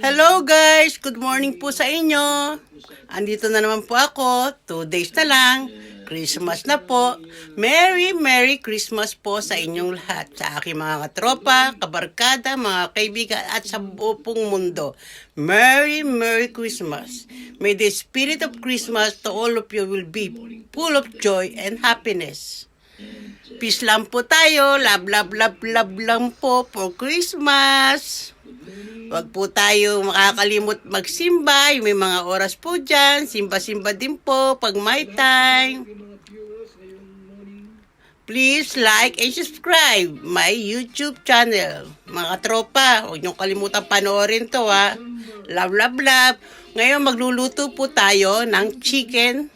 Hello guys! Good morning po sa inyo. Andito na naman po ako. 2 days na lang. Christmas na po. Merry Christmas po sa inyong lahat. Sa aking mga katropa, kabarkada, mga kaibigan at sa buong mundo. Merry Christmas. May the spirit of Christmas to all of you will be full of joy and happiness. Peace lang po tayo. Love lang po for Christmas. Huwag po tayo makakalimot magsimba. May mga oras po dyan. Simba din po pag may time. Please like and subscribe my YouTube channel. Mga tropa, huwag niyong kalimutan panoorin to ha. Love. Ngayon magluluto po tayo ng chicken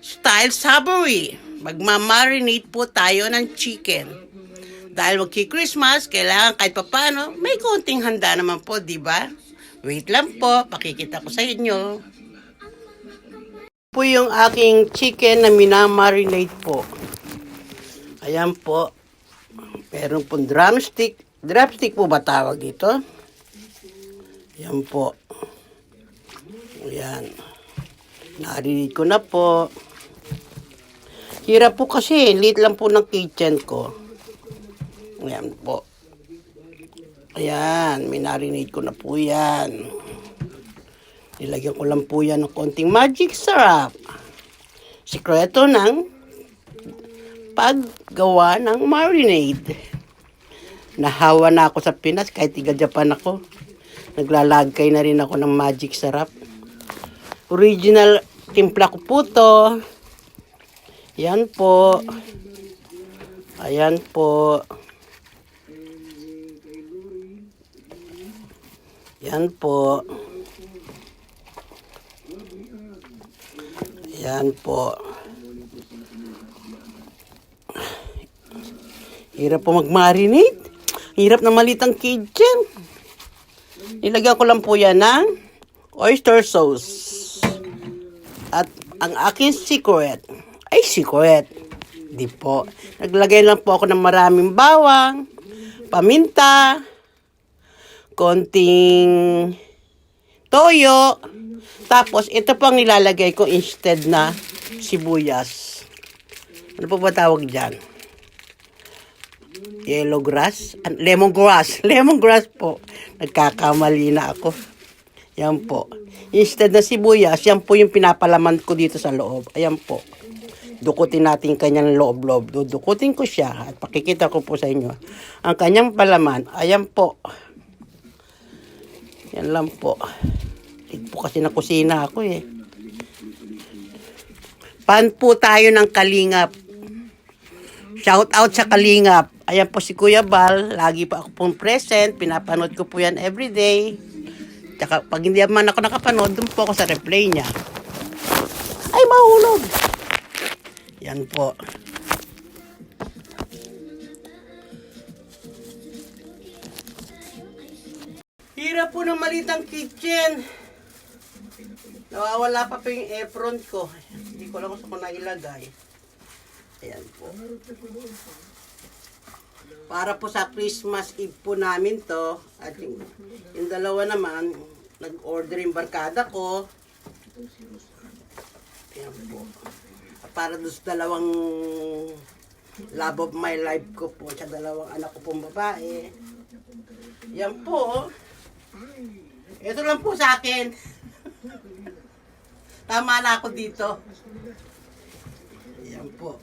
style savory. Magmamarinate po tayo ng chicken. Dahil magki-Christmas, kailangan kahit papano, may konting handa naman po, di ba? Wait lang po, pakikita ko sa inyo. Po yung aking chicken na minamarinate po. Ayan po. Meron pong drumstick. Drumstick po ba tawag ito? Ayan po. Ayan. Narinig ko na po. Hirap po kasi, liit lang po ng kitchen ko. Ayan po. Ayan, minarinate ko na po yan. Nilagyan ko lang po yan ng konting magic syrup. Sikreto ng paggawa ng marinade. Nahawa na ako sa Pinas kahit tiga Japan ako. Naglalagay na rin ako ng magic syrup. Original timpla ko po to. Ayan po. Ayan po. Yan po. Yan po. Hirap po mag-marinate. Hirap na malitang kitchen. Nilagyan ko lang po yan ng oyster sauce. At ang aking secret. Di po. Naglagay lang po ako ng maraming bawang, paminta, konting toyo. Tapos, ito pang nilalagay ko instead na sibuyas. Ano po ba tawag dyan? Yellow grass? Lemongrass. Lemongrass po. Nagkakamali na ako. Yan po. Instead na sibuyas, yan po yung pinapalaman ko dito sa loob. Ayan po. Dukutin natin kanyang loob-loob. Dudukutin ko siya at pakikita ko po sa inyo. Ang kanyang palaman, ayan po. Yan lang po. Dito po kasi na kusina ako eh. Pan po tayo ng Kalingap. Shout out sa Kalingap. Ayan po si Kuya Bal. Lagi po ako pong present. Pinapanood ko po yan everyday. Tsaka pag hindi man ako nakapanood, dun po ako sa replay niya. Ay, mahulog. Yan po. Hirap po ng malitang kitchen. Nawawala pa yung apron ko. Hindi ko lang gusto ko nailagay. Ayan po. Para po sa Christmas Eve po namin to. At yung dalawa naman, nag-order yung barkada ko. Ayan po. Para doon sa dalawang love of my life ko po. Sa dalawang anak ko pong babae. Yan po. Ito lang po sa akin. Tama na ako dito. Yan po.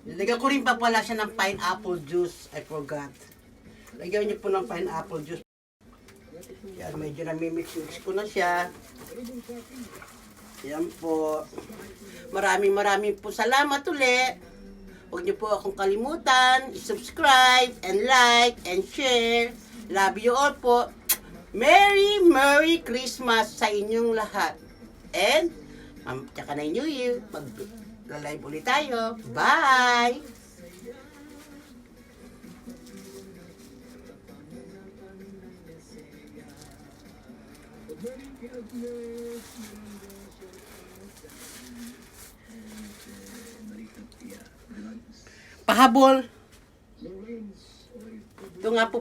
Nilagyan ko rin pa pala siya ng pineapple juice. I forgot. Lagyan niyo po ng pineapple juice. Yan, medyo namimix ko na siya. Yan po. Maraming po salamat ulit. Huwag niyo po akong kalimutan. Subscribe and like and share. Love you all po. Merry Christmas sa inyong lahat. And, tsaka na New Year. Mag-live ulit tayo. Bye! Pahabol. Ito nga po